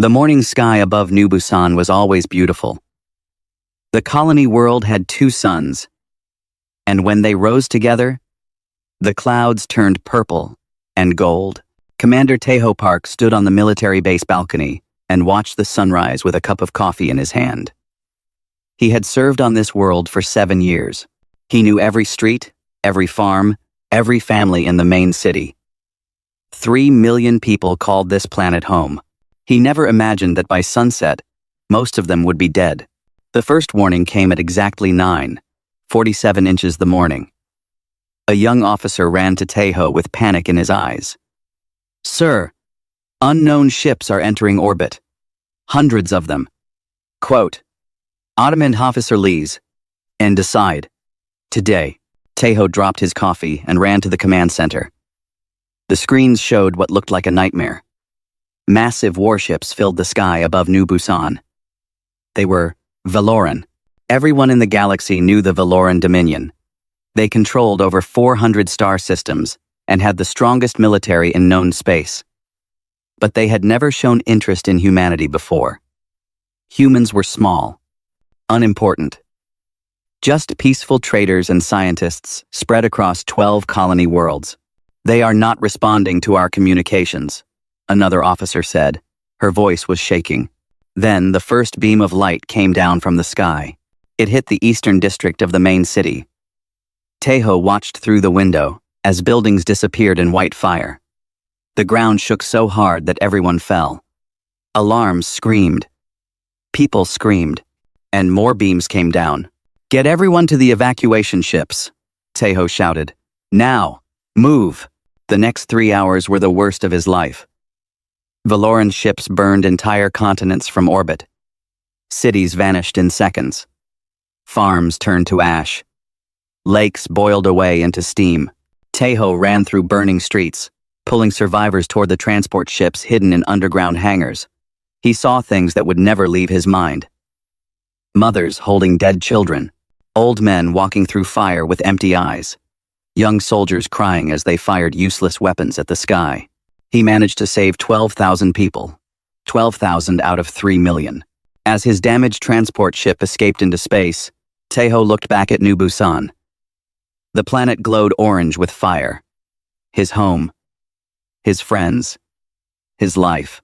The morning sky above New Busan was always beautiful. The colony world had two suns, and when they rose together, the clouds turned purple and gold. Commander Taeho Park stood on the military base balcony and watched the sunrise with a cup of coffee in his hand. He had served on this world for 7 years. He knew every street, every farm, every family in the main city. 3 million people called this planet home. He never imagined that by sunset, most of them would be dead. The first warning came at exactly 9:47 inches the morning. A young officer ran to Taeho with panic in his eyes. "Sir, unknown ships are entering orbit. Hundreds of them." Quote, Ottoman Officer Lees, and decide. Today, Taeho dropped his coffee and ran to the command center. The screens showed what looked like a nightmare. Massive warships filled the sky above New Busan. They were Valoran. Everyone in the galaxy knew the Valoran Dominion. They controlled over 400 star systems and had the strongest military in known space. But they had never shown interest in humanity before. Humans were small, unimportant. Just peaceful traders and scientists spread across 12 colony worlds. "They are not responding to our communications," another officer said. Her voice was shaking. Then the first beam of light came down from the sky. It hit the eastern district of the main city. Taeho watched through the window as buildings disappeared in white fire. The ground shook so hard that everyone fell. Alarms screamed. People screamed. And more beams came down. "Get everyone to the evacuation ships," Taeho shouted. "Now! Move!" The next 3 hours were the worst of his life. Valoran ships burned entire continents from orbit. Cities vanished in seconds. Farms turned to ash. Lakes boiled away into steam. Taeho ran through burning streets, pulling survivors toward the transport ships hidden in underground hangars. He saw things that would never leave his mind. Mothers holding dead children. Old men walking through fire with empty eyes. Young soldiers crying as they fired useless weapons at the sky. He managed to save 12,000 people. 12,000 out of 3 million. As his damaged transport ship escaped into space, Taeho looked back at New Busan. The planet glowed orange with fire. His home. His friends. His life.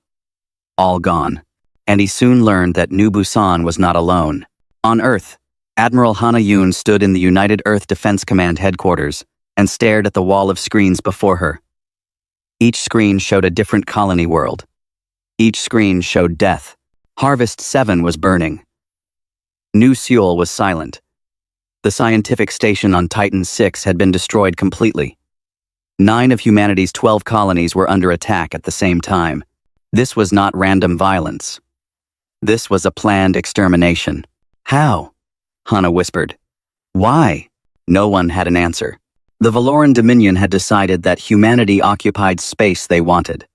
All gone. And he soon learned that New Busan was not alone. On Earth, Admiral Hana Yoon stood in the United Earth Defense Command headquarters and stared at the wall of screens before her. Each screen showed a different colony world. Each screen showed death. Harvest 7 was burning. New Seoul was silent. The scientific station on Titan 6 had been destroyed completely. 9 of humanity's 12 colonies were under attack at the same time. This was not random violence. This was a planned extermination. "How?" Hana whispered. "Why?" No one had an answer. The Valoran Dominion had decided that humanity occupied space they wanted.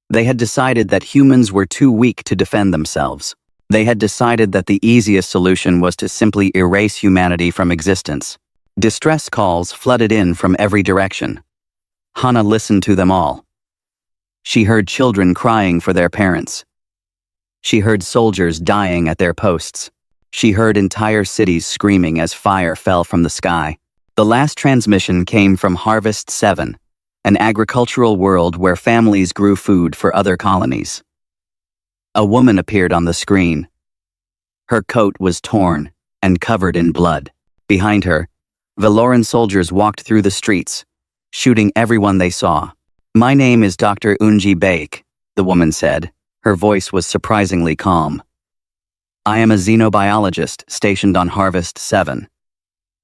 They had decided that humans were too weak to defend themselves. They had decided that the easiest solution was to simply erase humanity from existence. Distress calls flooded in from every direction. Hana listened to them all. She heard children crying for their parents. She heard soldiers dying at their posts. She heard entire cities screaming as fire fell from the sky. The last transmission came from Harvest 7, an agricultural world where families grew food for other colonies. A woman appeared on the screen. Her coat was torn and covered in blood. Behind her, Valoran soldiers walked through the streets, shooting everyone they saw. "My name is Dr. Unji Baek," the woman said. Her voice was surprisingly calm. "I am a xenobiologist stationed on Harvest 7.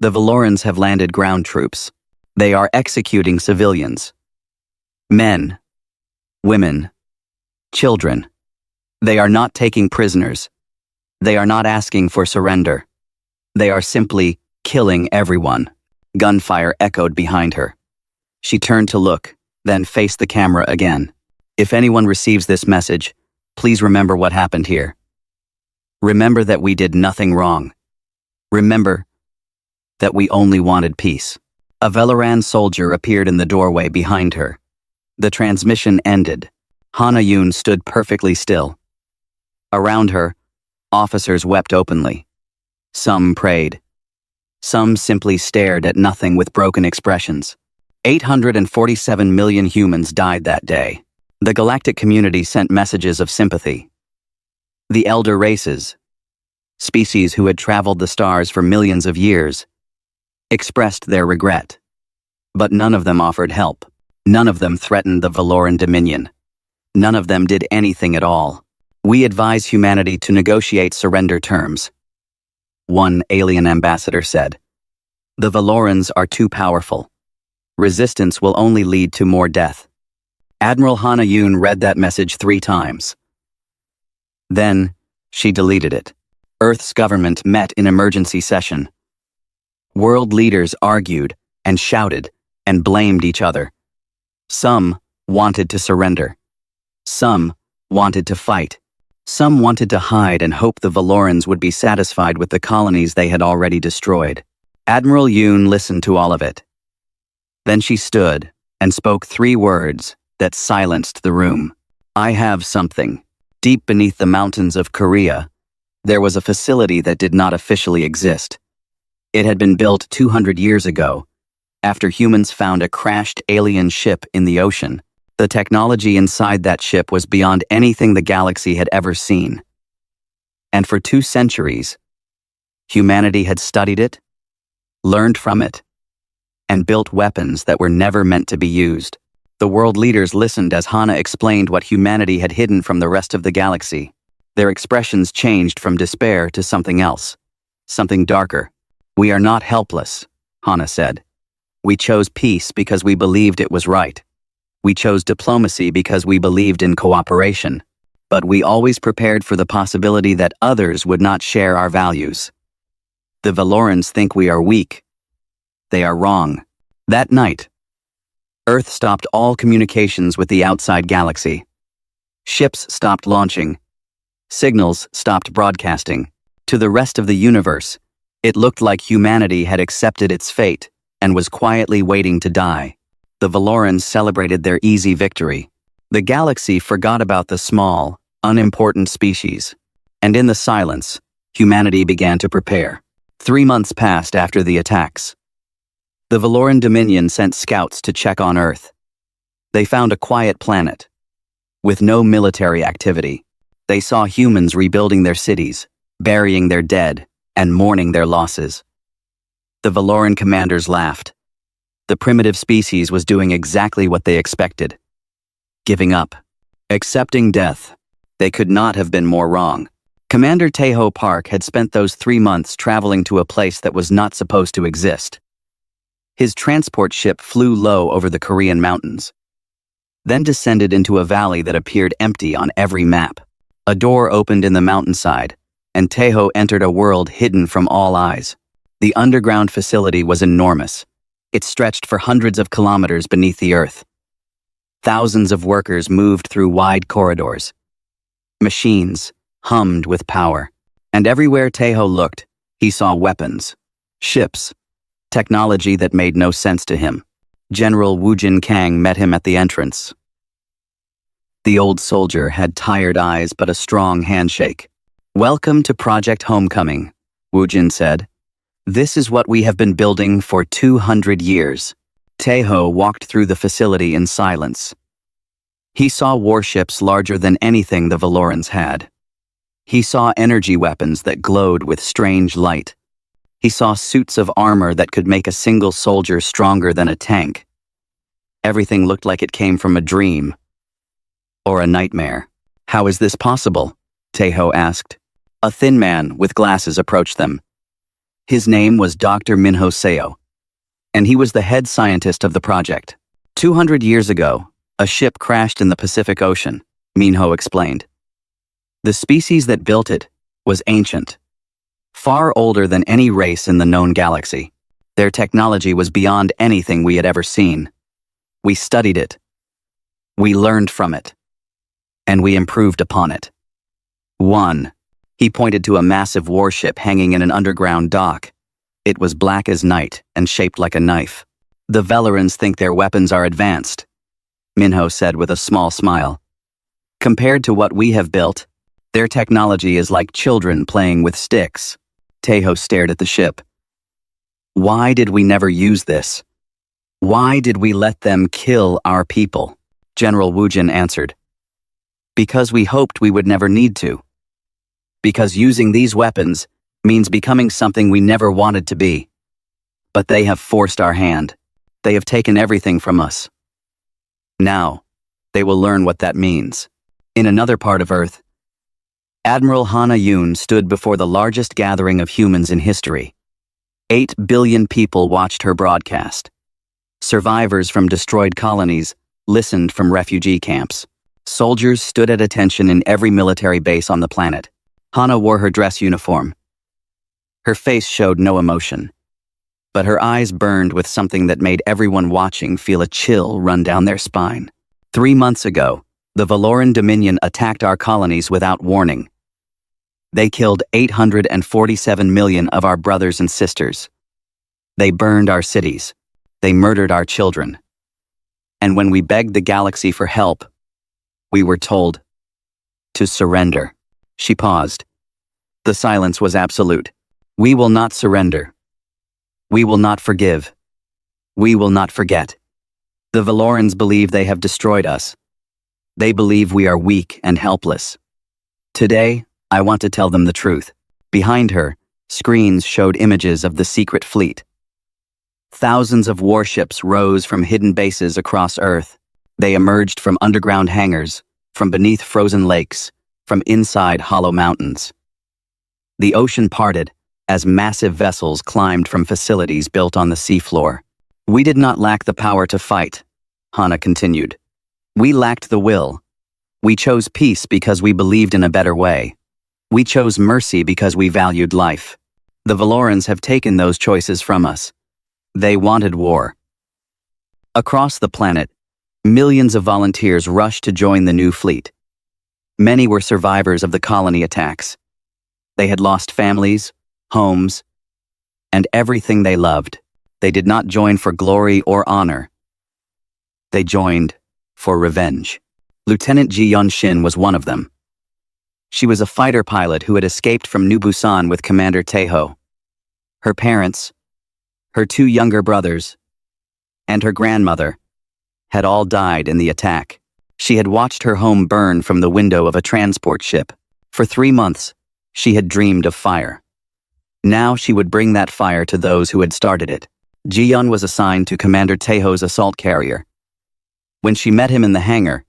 The Valorans have landed ground troops. They are executing civilians. Men, women, children. They are not taking prisoners. They are not asking for surrender. They are simply killing everyone." Gunfire echoed behind her. She turned to look, then faced the camera again. "If anyone receives this message, please remember what happened here. Remember that we did nothing wrong. Remember that we only wanted peace." A Valoran soldier appeared in the doorway behind her. The transmission ended. Hana Yun stood perfectly still. Around her, officers wept openly. Some prayed. Some simply stared at nothing with broken expressions. 847 million humans died that day. The galactic community sent messages of sympathy. The elder races, species who had traveled the stars for millions of years, expressed their regret. But none of them offered help. None of them threatened the Valoran Dominion. None of them did anything at all. We advise humanity to negotiate surrender terms. One alien ambassador said, "The Valorans are too powerful. Resistance will only lead to more death." Admiral Hana Yun read that message 3 times. Then, she deleted it. Earth's government met in emergency session. World leaders argued and shouted and blamed each other. Some wanted to surrender. Some wanted to fight. Some wanted to hide and hope the Valorans would be satisfied with the colonies they had already destroyed. Admiral Yoon listened to all of it. Then she stood and spoke 3 words that silenced the room. "I have something." Deep beneath the mountains of Korea, there was a facility that did not officially exist. It had been built 200 years ago, after humans found a crashed alien ship in the ocean. The technology inside that ship was beyond anything the galaxy had ever seen. And for 2 centuries, humanity had studied it, learned from it, and built weapons that were never meant to be used. The world leaders listened as Hana explained what humanity had hidden from the rest of the galaxy. Their expressions changed from despair to something else, something darker. "We are not helpless," Hana said. "We chose peace because we believed it was right. We chose diplomacy because we believed in cooperation. But we always prepared for the possibility that others would not share our values. The Valorans think we are weak. They are wrong." That night, Earth stopped all communications with the outside galaxy. Ships stopped launching. Signals stopped broadcasting. To the rest of the universe, it looked like humanity had accepted its fate and was quietly waiting to die. The Valorans celebrated their easy victory. The galaxy forgot about the small, unimportant species. And in the silence, humanity began to prepare. 3 months passed after the attacks. The Valoran Dominion sent scouts to check on Earth. They found a quiet planet, with no military activity. They saw humans rebuilding their cities, burying their dead, and mourning their losses. The Valoran commanders laughed. The primitive species was doing exactly what they expected. Giving up. Accepting death. They could not have been more wrong. Commander Taeho Park had spent those 3 months traveling to a place that was not supposed to exist. His transport ship flew low over the Korean mountains, then descended into a valley that appeared empty on every map. A door opened in the mountainside, and Taeho entered a world hidden from all eyes. The underground facility was enormous. It stretched for hundreds of kilometers beneath the earth. Thousands of workers moved through wide corridors. Machines hummed with power. And everywhere Taeho looked, he saw weapons, ships, technology that made no sense to him. General Woojin Kang met him at the entrance. The old soldier had tired eyes but a strong handshake. "Welcome to Project Homecoming," Woojin said. "This is what we have been building for 200 years. Taeho walked through the facility in silence. He saw warships larger than anything the Valorans had. He saw energy weapons that glowed with strange light. He saw suits of armor that could make a single soldier stronger than a tank. Everything looked like it came from a dream or a nightmare. "How is this possible?" Taeho asked. A thin man with glasses approached them. His name was Dr. Minho Seo, and he was the head scientist of the project. 200 years ago, a ship crashed in the Pacific Ocean, Minho explained. The species that built it was ancient, far older than any race in the known galaxy. Their technology was beyond anything we had ever seen. We studied it. We learned from it. And we improved upon it. 1. He pointed to a massive warship hanging in an underground dock. It was black as night and shaped like a knife. "The Valorans think their weapons are advanced," Minho said with a small smile. Compared to what we have built, their technology is like children playing with sticks. Tejo stared at the ship. Why did we never use this? Why did we let them kill our people? General Wujin answered. Because we hoped we would never need to. Because using these weapons means becoming something we never wanted to be. But they have forced our hand. They have taken everything from us. Now, they will learn what that means. In another part of Earth, Admiral Hana Yun stood before the largest gathering of humans in history. 8 billion people watched her broadcast. Survivors from destroyed colonies listened from refugee camps. Soldiers stood at attention in every military base on the planet. Hana wore her dress uniform. Her face showed no emotion, but her eyes burned with something that made everyone watching feel a chill run down their spine. 3 months ago, the Valoran Dominion attacked our colonies without warning. They killed 847 million of our brothers and sisters. They burned our cities. They murdered our children. And when we begged the galaxy for help, we were told to surrender. She paused. The silence was absolute. We will not surrender. We will not forgive. We will not forget. The Valorans believe they have destroyed us. They believe we are weak and helpless. Today, I want to tell them the truth. Behind her, screens showed images of the secret fleet. Thousands of warships rose from hidden bases across Earth. They emerged from underground hangars, from beneath frozen lakes, from inside hollow mountains. The ocean parted as massive vessels climbed from facilities built on the seafloor. We did not lack the power to fight, Hana continued. We lacked the will. We chose peace because we believed in a better way. We chose mercy because we valued life. The Valorans have taken those choices from us. They wanted war. Across the planet, millions of volunteers rushed to join the new fleet. Many were survivors of the colony attacks. They had lost families, homes, and everything they loved. They did not join for glory or honor. They joined for revenge. Lieutenant Ji Yun-shin was one of them. She was a fighter pilot who had escaped from New Busan with Commander Tejo. Her parents, her 2 younger brothers, and her grandmother had all died in the attack. She had watched her home burn from the window of a transport ship. For 3 months, she had dreamed of fire. Now she would bring that fire to those who had started it. Ji-yun was assigned to Commander Tejo's assault carrier. When she met him in the hangar,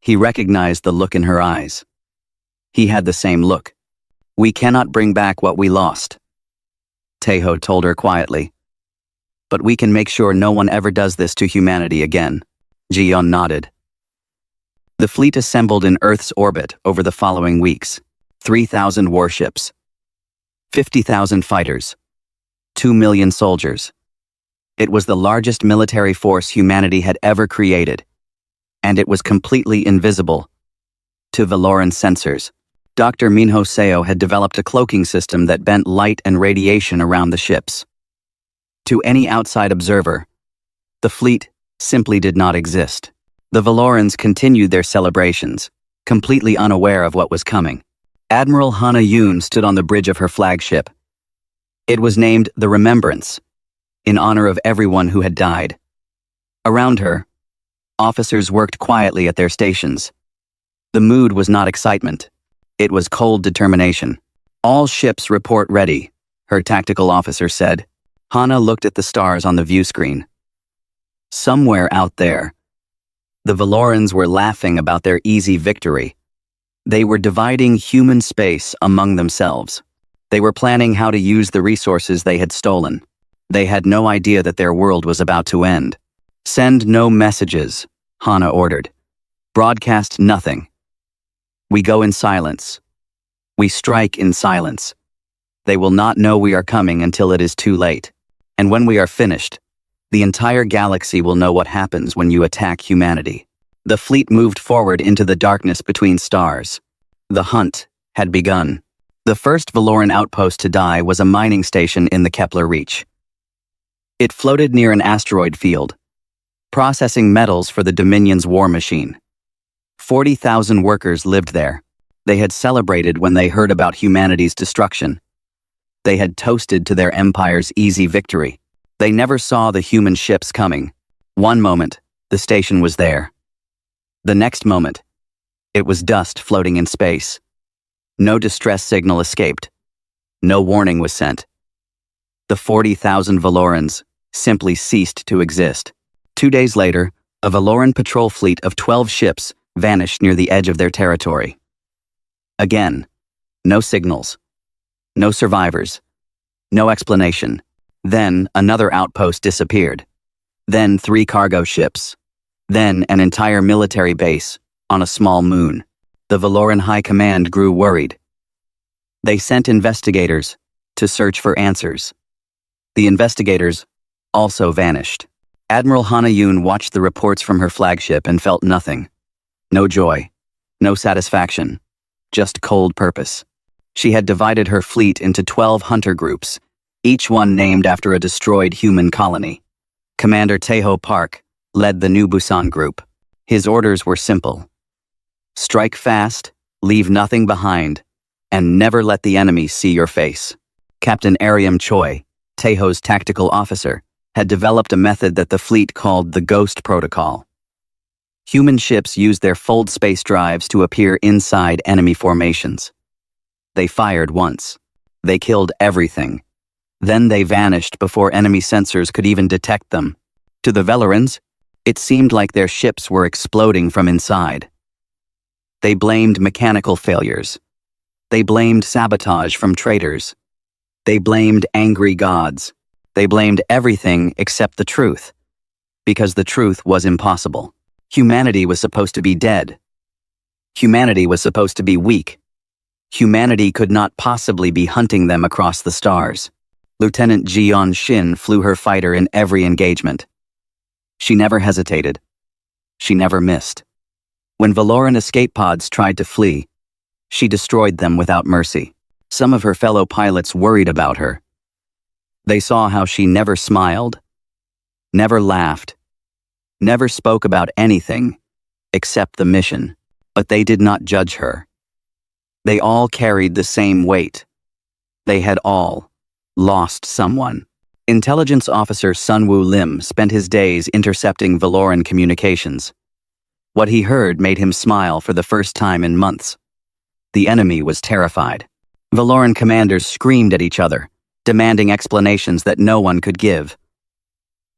he recognized the look in her eyes. He had the same look. We cannot bring back what we lost, Tejo told her quietly. But we can make sure no one ever does this to humanity again. Ji-yun nodded. The fleet assembled in Earth's orbit over the following weeks. 3,000 warships, 50,000 fighters, 2 million soldiers. It was the largest military force humanity had ever created, and it was completely invisible to Valoran sensors. Dr. Minho Seo had developed a cloaking system that bent light and radiation around the ships. To any outside observer, the fleet simply did not exist. The Valorans continued their celebrations, completely unaware of what was coming. Admiral Hana Yun stood on the bridge of her flagship. It was named the Remembrance, in honor of everyone who had died. Around her, officers worked quietly at their stations. The mood was not excitement. It was cold determination. All ships report ready, her tactical officer said. Hana looked at the stars on the view screen. Somewhere out there, the Valorans were laughing about their easy victory. They were dividing human space among themselves. They were planning how to use the resources they had stolen. They had no idea that their world was about to end. Send no messages, Hana ordered. Broadcast nothing. We go in silence. We strike in silence. They will not know we are coming until it is too late. And when we are finished, the entire galaxy will know what happens when you attack humanity. The fleet moved forward into the darkness between stars. The hunt had begun. The first Valoran outpost to die was a mining station in the Kepler Reach. It floated near an asteroid field, processing metals for the Dominion's war machine. 40,000 workers lived there. They had celebrated when they heard about humanity's destruction. They had toasted to their empire's easy victory. They never saw the human ships coming. One moment, the station was there. The next moment, it was dust floating in space. No distress signal escaped. No warning was sent. The 40,000 Valorans simply ceased to exist. 2 days later, a Valoran patrol fleet of 12 ships vanished near the edge of their territory. Again, no signals, no survivors, no explanation. Then another outpost disappeared. Then 3 cargo ships. Then an entire military base on a small moon. The Valoran High Command grew worried. They sent investigators to search for answers. The investigators also vanished. Admiral Hana Yun watched the reports from her flagship and felt nothing. No joy, no satisfaction, just cold purpose. She had divided her fleet into 12 hunter groups, each one named after a destroyed human colony. Commander Taeho Park led the New Busan group. His orders were simple. Strike fast, leave nothing behind, and never let the enemy see your face. Captain Ariam Choi, Taeho's tactical officer, had developed a method that the fleet called the Ghost Protocol. Human ships used their fold space drives to appear inside enemy formations. They fired once. They killed everything. Then they vanished before enemy sensors could even detect them. To the Valorans, it seemed like their ships were exploding from inside. They blamed mechanical failures. They blamed sabotage from traitors. They blamed angry gods. They blamed everything except the truth, because the truth was impossible. Humanity was supposed to be dead. Humanity was supposed to be weak. Humanity could not possibly be hunting them across the stars. Lieutenant Jiyeon Shin flew her fighter in every engagement. She never hesitated. She never missed. When Valoran escape pods tried to flee, she destroyed them without mercy. Some of her fellow pilots worried about her. They saw how she never smiled, never laughed, never spoke about anything except the mission, but they did not judge her. They all carried the same weight. They had all lost someone. Intelligence officer Sunwoo Lim spent his days intercepting Valoran communications. What he heard made him smile for the first time in months. The enemy was terrified. Valoran commanders screamed at each other, demanding explanations that no one could give.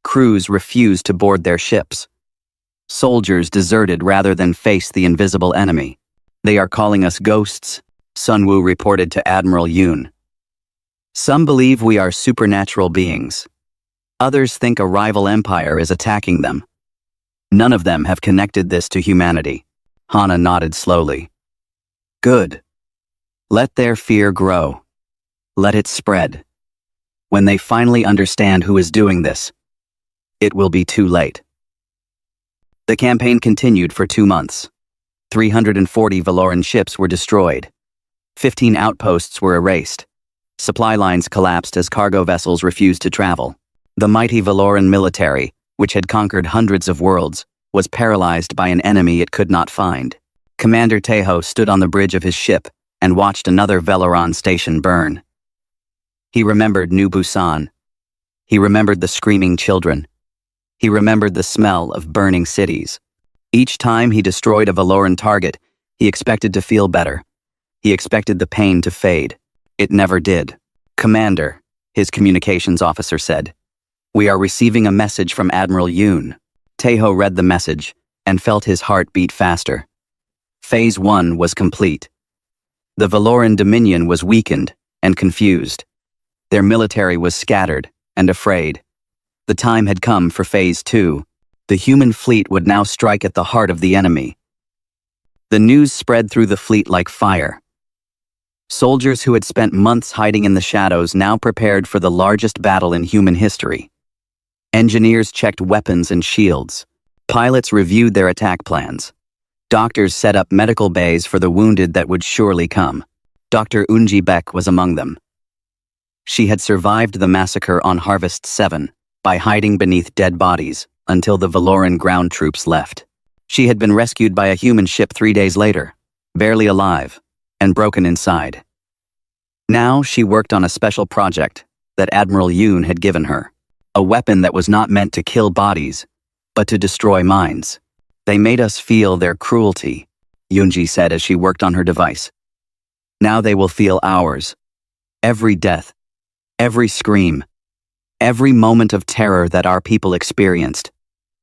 Crews refused to board their ships. Soldiers deserted rather than face the invisible enemy. They are calling us ghosts, Sunwoo reported to Admiral Yoon. Some believe we are supernatural beings. Others think a rival empire is attacking them. None of them have connected this to humanity. Hana nodded slowly. Good. Let their fear grow. Let it spread. When they finally understand who is doing this, it will be too late. The campaign continued for 2 months. 340 Valoran ships were destroyed. 15 outposts were erased. Supply lines collapsed as cargo vessels refused to travel. The mighty Valoran military, which had conquered hundreds of worlds, was paralyzed by an enemy it could not find. Commander Taeho stood on the bridge of his ship and watched another Valoran station burn. He remembered New Busan. He remembered the screaming children. He remembered the smell of burning cities. Each time he destroyed a Valoran target, he expected to feel better. He expected the pain to fade. It never did. Commander, his communications officer said, we are receiving a message from Admiral Yoon. Taeho read the message and felt his heart beat faster. Phase 1 was complete. The Valoran Dominion was weakened and confused. Their military was scattered and afraid. The time had come for Phase 2. The human fleet would now strike at the heart of the enemy. The news spread through the fleet like fire. Soldiers who had spent months hiding in the shadows now prepared for the largest battle in human history. Engineers checked weapons and shields. Pilots reviewed their attack plans. Doctors set up medical bays for the wounded that would surely come. Dr. Unji Beck was among them. She had survived the massacre on Harvest 7 by hiding beneath dead bodies until the Valoran ground troops left. She had been rescued by a human ship 3 days later, barely alive, and broken inside. Now she worked on a special project that Admiral Yoon had given her, a weapon that was not meant to kill bodies, but to destroy minds. They made us feel their cruelty, Yoonji said as she worked on her device. Now they will feel ours. Every death, every scream, every moment of terror that our people experienced.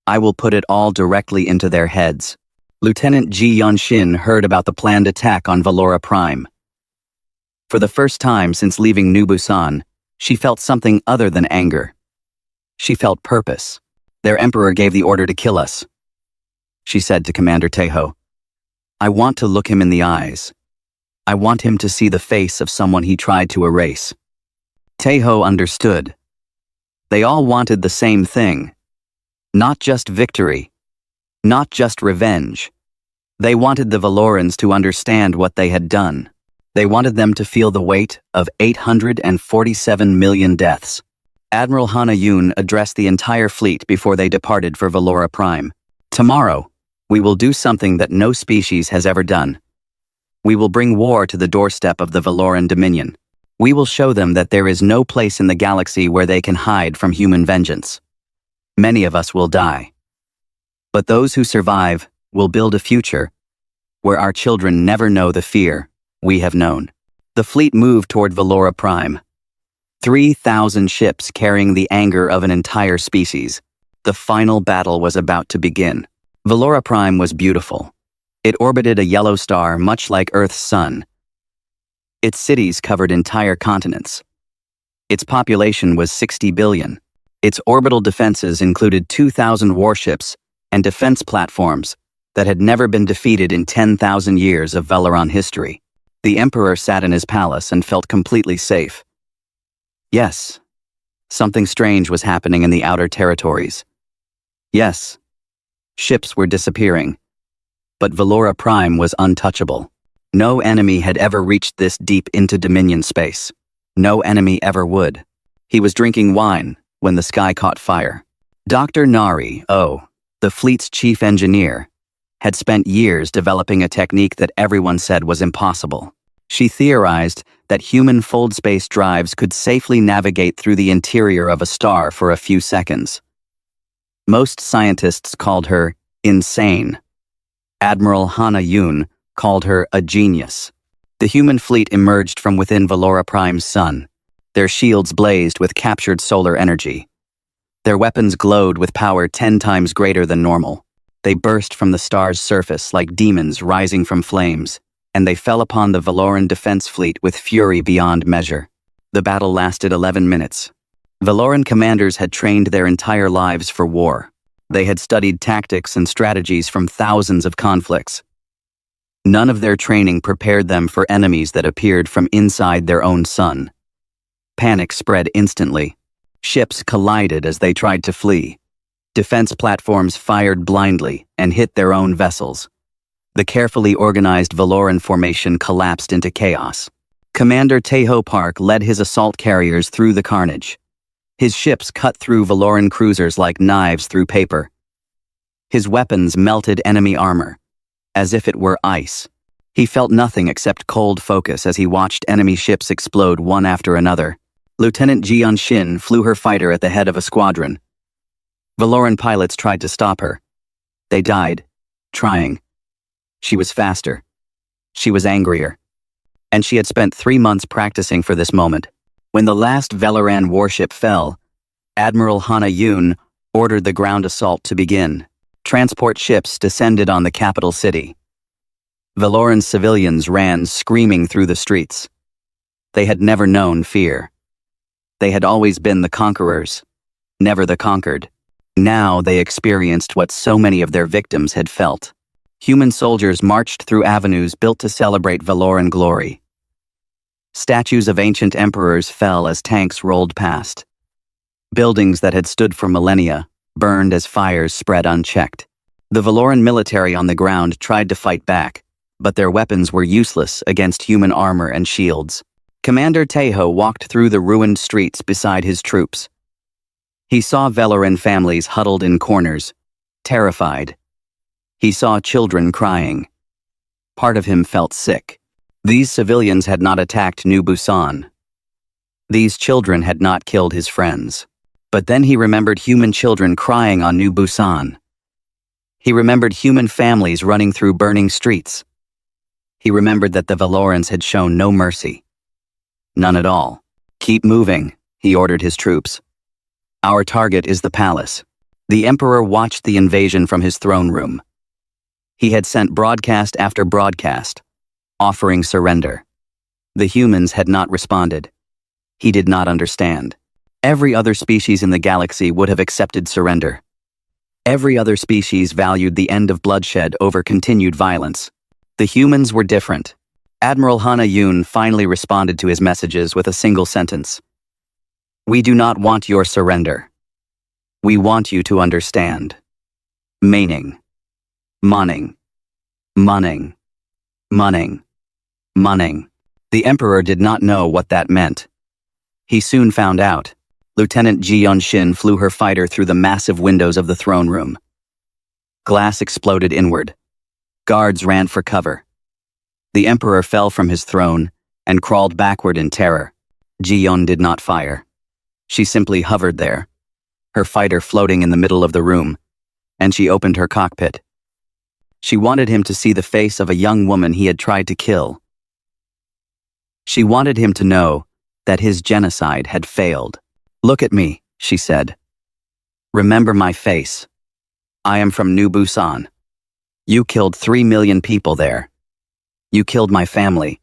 I will put it all directly into their heads. Lieutenant Ji Yeon-shin heard about the planned attack on Valora Prime. For the first time since leaving New Busan, she felt something other than anger. She felt purpose. Their emperor gave the order to kill us, she said to Commander Taeho. I want to look him in the eyes. I want him to see the face of someone he tried to erase. Taeho understood. They all wanted the same thing. Not just victory. Not just revenge. They wanted the Valorans to understand what they had done. They wanted them to feel the weight of 847 million deaths. Admiral Hana Yoon addressed the entire fleet before they departed for Valora Prime. Tomorrow, we will do something that no species has ever done. We will bring war to the doorstep of the Valoran Dominion. We will show them that there is no place in the galaxy where they can hide from human vengeance. Many of us will die. But those who survive will build a future where our children never know the fear we have known. The fleet moved toward Valora Prime. 3,000 ships carrying the anger of an entire species. The final battle was about to begin. Valora Prime was beautiful. It orbited a yellow star much like Earth's sun. Its cities covered entire continents. Its population was 60 billion. Its orbital defenses included 2,000 warships and defense platforms that had never been defeated in 10,000 years of Valoran history. The Emperor sat in his palace and felt completely safe. Yes, something strange was happening in the outer territories. Yes, ships were disappearing. But Valora Prime was untouchable. No enemy had ever reached this deep into Dominion space. No enemy ever would. He was drinking wine when the sky caught fire. Dr. Nari, the fleet's chief engineer, had spent years developing a technique that everyone said was impossible. She theorized that human fold-space drives could safely navigate through the interior of a star for a few seconds. Most scientists called her insane. Admiral Hana Yoon called her a genius. The human fleet emerged from within Valora Prime's sun. Their shields blazed with captured solar energy. Their weapons glowed with power 10 times greater than normal. They burst from the star's surface like demons rising from flames, and they fell upon the Valoran defense fleet with fury beyond measure. The battle lasted 11 minutes. Valoran commanders had trained their entire lives for war. They had studied tactics and strategies from thousands of conflicts. None of their training prepared them for enemies that appeared from inside their own sun. Panic spread instantly. Ships collided as they tried to flee. Defense platforms fired blindly and hit their own vessels. The carefully organized Valoran formation collapsed into chaos. Commander Taeho Park led his assault carriers through the carnage. His ships cut through Valoran cruisers like knives through paper. His weapons melted enemy armor, as if it were ice. He felt nothing except cold focus as he watched enemy ships explode one after another. Lieutenant Ji Yeon-shin flew her fighter at the head of a squadron. Valoran pilots tried to stop her. They died, trying. She was faster. She was angrier. And she had spent 3 months practicing for this moment. When the last Valoran warship fell, Admiral Hana Yoon ordered the ground assault to begin. Transport ships descended on the capital city. Valoran civilians ran screaming through the streets. They had never known fear. They had always been the conquerors, never the conquered. Now they experienced what so many of their victims had felt. Human soldiers marched through avenues built to celebrate Valoran glory. Statues of ancient emperors fell as tanks rolled past. Buildings that had stood for millennia burned as fires spread unchecked. The Valoran military on the ground tried to fight back, but their weapons were useless against human armor and shields. Commander Taeho walked through the ruined streets beside his troops. He saw Valoran families huddled in corners, terrified. He saw children crying. Part of him felt sick. These civilians had not attacked New Busan. These children had not killed his friends. But then he remembered human children crying on New Busan. He remembered human families running through burning streets. He remembered that the Valorans had shown no mercy. None at all. "Keep moving," he ordered his troops. "Our target is the palace." The emperor watched the invasion from his throne room. He had sent broadcast after broadcast, offering surrender. The humans had not responded. He did not understand. Every other species in the galaxy would have accepted surrender. Every other species valued the end of bloodshed over continued violence. The humans were different. Admiral Hana Yun finally responded to his messages with a single sentence. "We do not want your surrender. We want you to understand." Meaning. Munning. Munning. Munning. Munning. The emperor did not know what that meant. He soon found out. Lieutenant Ji Yun-shin flew her fighter through the massive windows of the throne room. Glass exploded inward. Guards ran for cover. The emperor fell from his throne and crawled backward in terror. Ji Yun did not fire. She simply hovered there, her fighter floating in the middle of the room, and she opened her cockpit. She wanted him to see the face of a young woman he had tried to kill. She wanted him to know that his genocide had failed. "Look at me," she said. "Remember my face. I am from New Busan. You killed 3 million people there. You killed my family,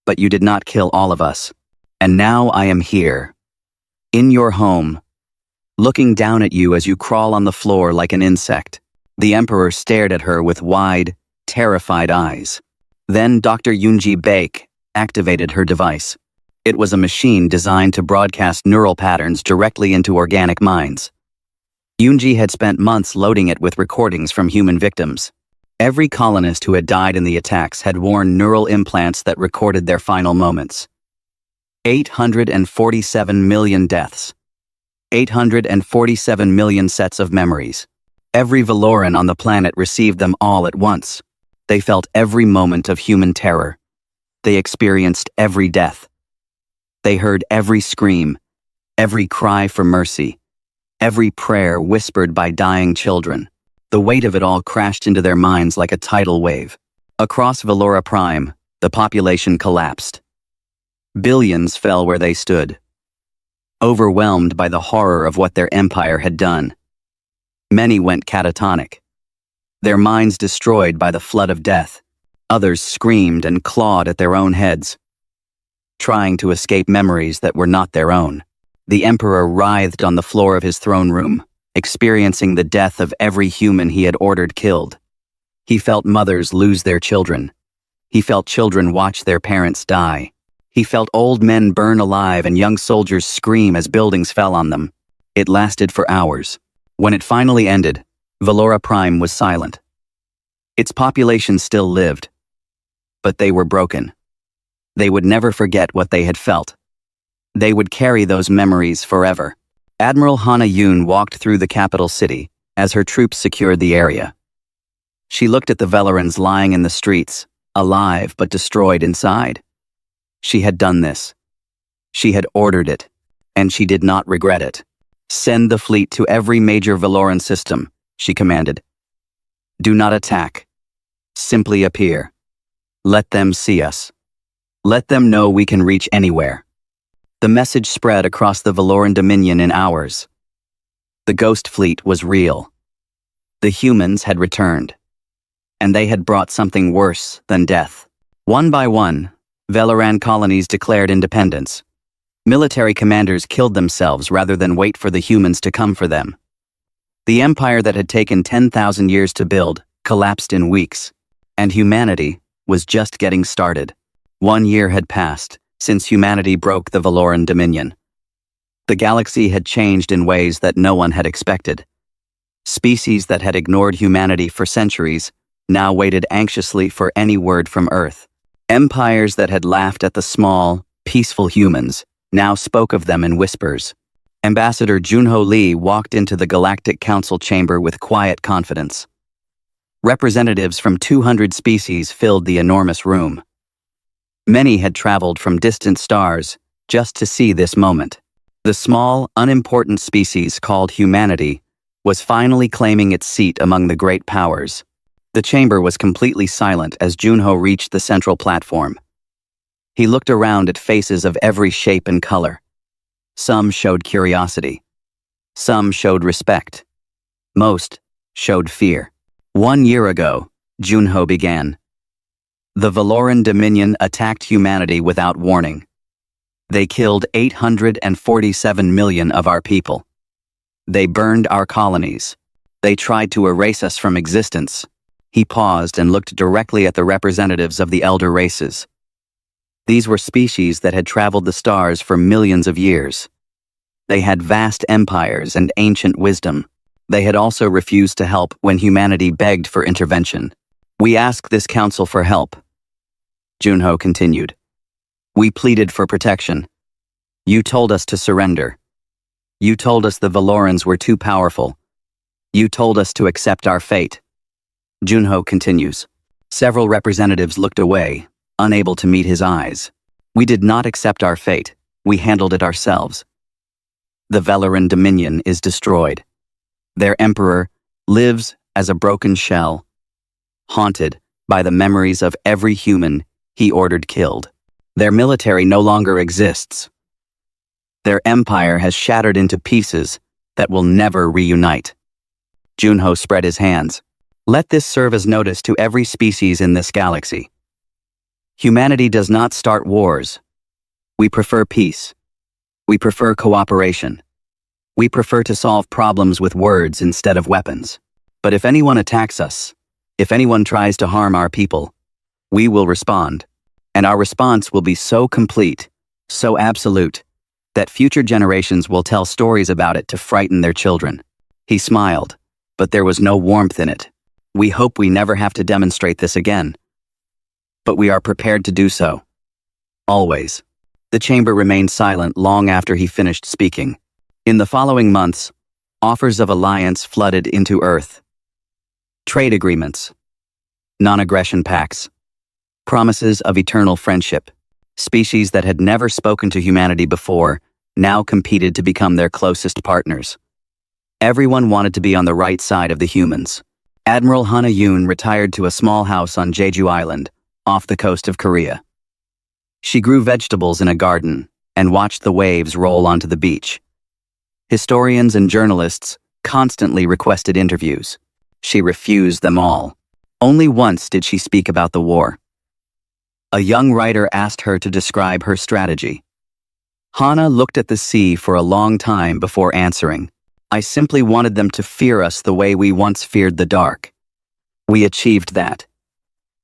but you did not kill all of us. And now I am here, in your home, looking down at you as you crawl on the floor like an insect." The emperor stared at her with wide, terrified eyes. Then Dr. Yoonji Baek activated her device. It was a machine designed to broadcast neural patterns directly into organic minds. Yoonji had spent months loading it with recordings from human victims. Every colonist who had died in the attacks had worn neural implants that recorded their final moments. 847 million deaths. 847 million sets of memories. Every Valoran on the planet received them all at once. They felt every moment of human terror. They experienced every death. They heard every scream, every cry for mercy, every prayer whispered by dying children. The weight of it all crashed into their minds like a tidal wave. Across Valora Prime, the population collapsed. Billions fell where they stood, overwhelmed by the horror of what their empire had done. Many went catatonic, their minds destroyed by the flood of death. Others screamed and clawed at their own heads, trying to escape memories that were not their own. The emperor writhed on the floor of his throne room, experiencing the death of every human he had ordered killed. He felt mothers lose their children. He felt children watch their parents die. He felt old men burn alive and young soldiers scream as buildings fell on them. It lasted for hours. When it finally ended, Valora Prime was silent. Its population still lived, but they were broken. They would never forget what they had felt. They would carry those memories forever. Admiral Hana Yun walked through the capital city as her troops secured the area. She looked at the Valorans lying in the streets, alive but destroyed inside. She had done this. She had ordered it, and she did not regret it. "Send the fleet to every major Valoran system," she commanded. "Do not attack. Simply appear. Let them see us. Let them know we can reach anywhere." The message spread across the Valoran Dominion in hours. The Ghost Fleet was real. The humans had returned, and they had brought something worse than death. One by one, Valoran colonies declared independence. Military commanders killed themselves rather than wait for the humans to come for them. The empire that had taken 10,000 years to build collapsed in weeks, and humanity was just getting started. 1 year had passed since humanity broke the Valoran Dominion. The galaxy had changed in ways that no one had expected. Species that had ignored humanity for centuries now waited anxiously for any word from Earth. Empires that had laughed at the small, peaceful humans now spoke of them in whispers. Ambassador Junho Lee walked into the Galactic Council chamber with quiet confidence. Representatives from 200 species filled the enormous room. Many had traveled from distant stars just to see this moment. The small, unimportant species called humanity was finally claiming its seat among the great powers. The chamber was completely silent as Junho reached the central platform. He looked around at faces of every shape and color. Some showed curiosity. Some showed respect. Most showed fear. 1 year ago, Junho began. The Valoran Dominion attacked humanity without warning. They killed 847 million of our people. They burned our colonies. They tried to erase us from existence. He paused and looked directly at the representatives of the elder races. These were species that had traveled the stars for millions of years. They had vast empires and ancient wisdom. They had also refused to help when humanity begged for intervention. We asked this council for help. Junho continued. We pleaded for protection. You told us to surrender. You told us the Valorans were too powerful. You told us to accept our fate. Junho continues. Several representatives looked away, unable to meet his eyes. We did not accept our fate. We handled it ourselves. The Valoran Dominion is destroyed. Their emperor lives as a broken shell, haunted by the memories of every human he ordered killed. Their military no longer exists. Their empire has shattered into pieces that will never reunite. Junho spread his hands. Let this serve as notice to every species in this galaxy. Humanity does not start wars. We prefer peace. We prefer cooperation. We prefer to solve problems with words instead of weapons. But if anyone attacks us, if anyone tries to harm our people, we will respond. And our response will be so complete, so absolute, that future generations will tell stories about it to frighten their children. He smiled, but there was no warmth in it. We hope we never have to demonstrate this again. But we are prepared to do so. Always. The chamber remained silent long after he finished speaking. In the following months, offers of alliance flooded into Earth. Trade agreements. Non-aggression pacts. Promises of eternal friendship. Species that had never spoken to humanity before now competed to become their closest partners. Everyone wanted to be on the right side of the humans. Admiral Hana Yoon retired to a small house on Jeju Island, off the coast of Korea. She grew vegetables in a garden and watched the waves roll onto the beach. Historians and journalists constantly requested interviews. She refused them all. Only once did she speak about the war. A young writer asked her to describe her strategy. Hana looked at the sea for a long time before answering. I simply wanted them to fear us the way we once feared the dark. We achieved that.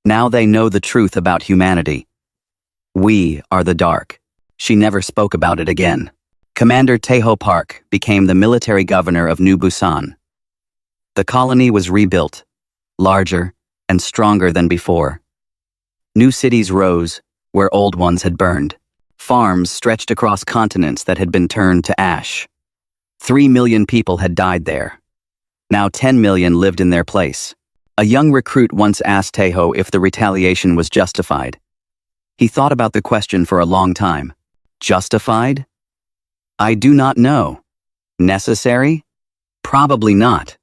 Now they know the truth about humanity. We are the dark. She never spoke about it again. Commander Taeho Park became the military governor of New Busan. The colony was rebuilt, larger and stronger than before. New cities rose where old ones had burned. Farms stretched across continents that had been turned to ash. 3 million people had died there. Now 10 million lived in their place. A young recruit once asked Taeho if the retaliation was justified. He thought about the question for a long time. Justified? I do not know. Necessary? Probably not.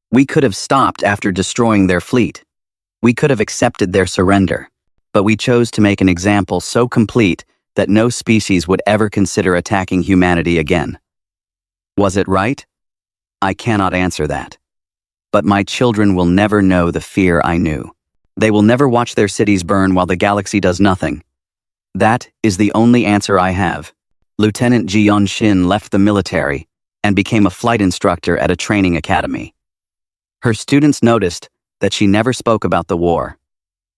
We could have stopped after destroying their fleet. We could have accepted their surrender. But we chose to make an example so complete that no species would ever consider attacking humanity again. Was it right? I cannot answer that. But my children will never know the fear I knew. They will never watch their cities burn while the galaxy does nothing. That is the only answer I have. Lieutenant Ji Yeon-shin left the military and became a flight instructor at a training academy. Her students noticed that she never spoke about the war.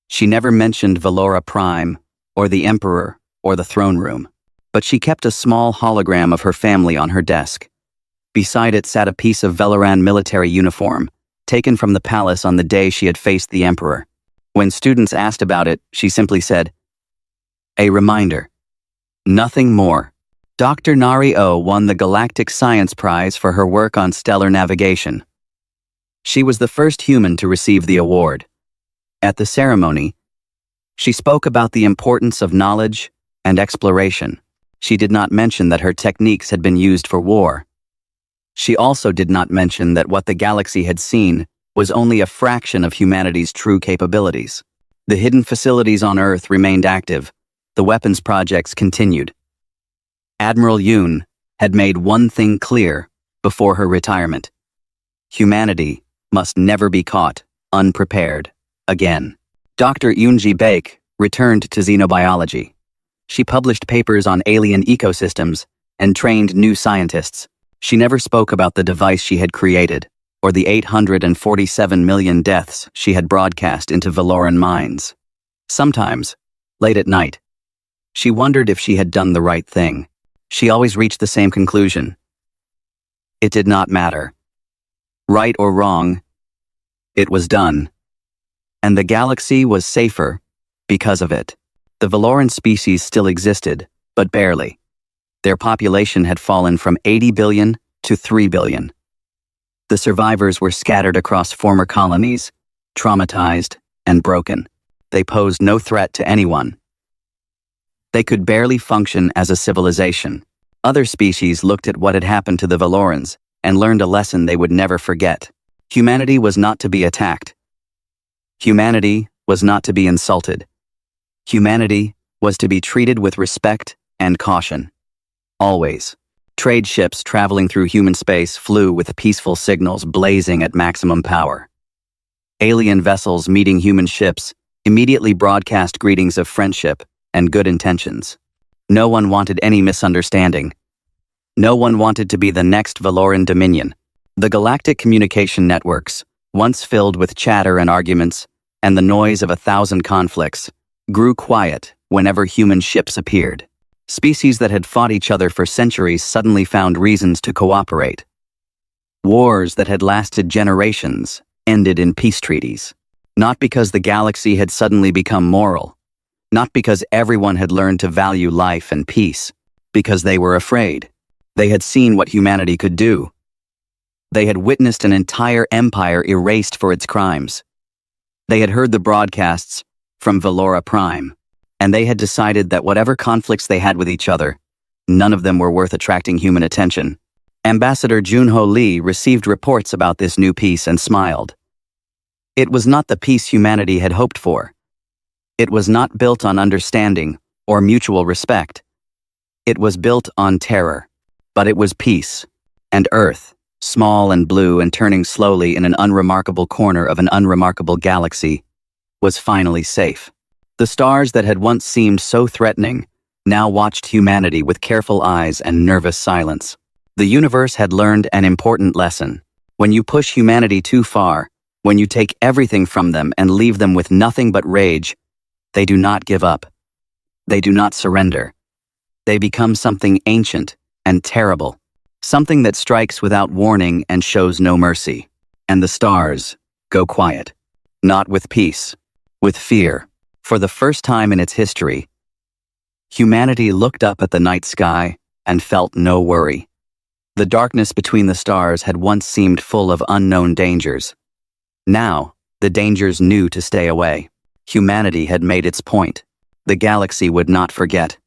She never mentioned Valora Prime, or the Emperor, or the throne room. But she kept a small hologram of her family on her desk. Beside it sat a piece of Valoran military uniform, taken from the palace on the day she had faced the Emperor. When students asked about it, she simply said, "A reminder. Nothing more." Dr. Nari Oh won the Galactic Science Prize for her work on stellar navigation. She was the first human to receive the award. At the ceremony, she spoke about the importance of knowledge and exploration. She did not mention that her techniques had been used for war. She also did not mention that what the galaxy had seen was only a fraction of humanity's true capabilities. The hidden facilities on Earth remained active. The weapons projects continued. Admiral Yoon had made one thing clear before her retirement. Humanity must never be caught unprepared again. Dr. Yoonji Baek returned to xenobiology. She published papers on alien ecosystems and trained new scientists. She never spoke about the device she had created or the 847 million deaths she had broadcast into Valoran minds. Sometimes, late at night, she wondered if she had done the right thing. She always reached the same conclusion. It did not matter. Right or wrong, it was done. And the galaxy was safer because of it. The Valoran species still existed, but barely. Their population had fallen from 80 billion to 3 billion. The survivors were scattered across former colonies, traumatized and broken. They posed no threat to anyone. They could barely function as a civilization. Other species looked at what had happened to the Valorans and learned a lesson they would never forget. Humanity was not to be attacked. Humanity was not to be insulted. Humanity was to be treated with respect and caution. Always. Trade ships traveling through human space flew with peaceful signals blazing at maximum power. Alien vessels meeting human ships immediately broadcast greetings of friendship and good intentions. No one wanted any misunderstanding. No one wanted to be the next Valoran Dominion. The galactic communication networks, once filled with chatter and arguments and the noise of 1,000 conflicts, grew quiet whenever human ships appeared. Species that had fought each other for centuries suddenly found reasons to cooperate. Wars that had lasted generations ended in peace treaties. Not because the galaxy had suddenly become moral. Not because everyone had learned to value life and peace. Because they were afraid. They had seen what humanity could do. They had witnessed an entire empire erased for its crimes. They had heard the broadcasts from Valora Prime, and they had decided that whatever conflicts they had with each other, none of them were worth attracting human attention. Ambassador Junho Lee received reports about this new peace and smiled. It was not the peace humanity had hoped for. It was not built on understanding or mutual respect. It was built on terror, but it was peace, and Earth, small and blue and turning slowly in an unremarkable corner of an unremarkable galaxy, was finally safe. The stars that had once seemed so threatening now watched humanity with careful eyes and nervous silence. The universe had learned an important lesson. When you push humanity too far, when you take everything from them and leave them with nothing but rage, they do not give up. They do not surrender. They become something ancient and terrible, something that strikes without warning and shows no mercy. And the stars go quiet, not with peace, with fear. For the first time in its history, humanity looked up at the night sky and felt no worry. The darkness between the stars had once seemed full of unknown dangers. Now, the dangers knew to stay away. Humanity had made its point. The galaxy would not forget.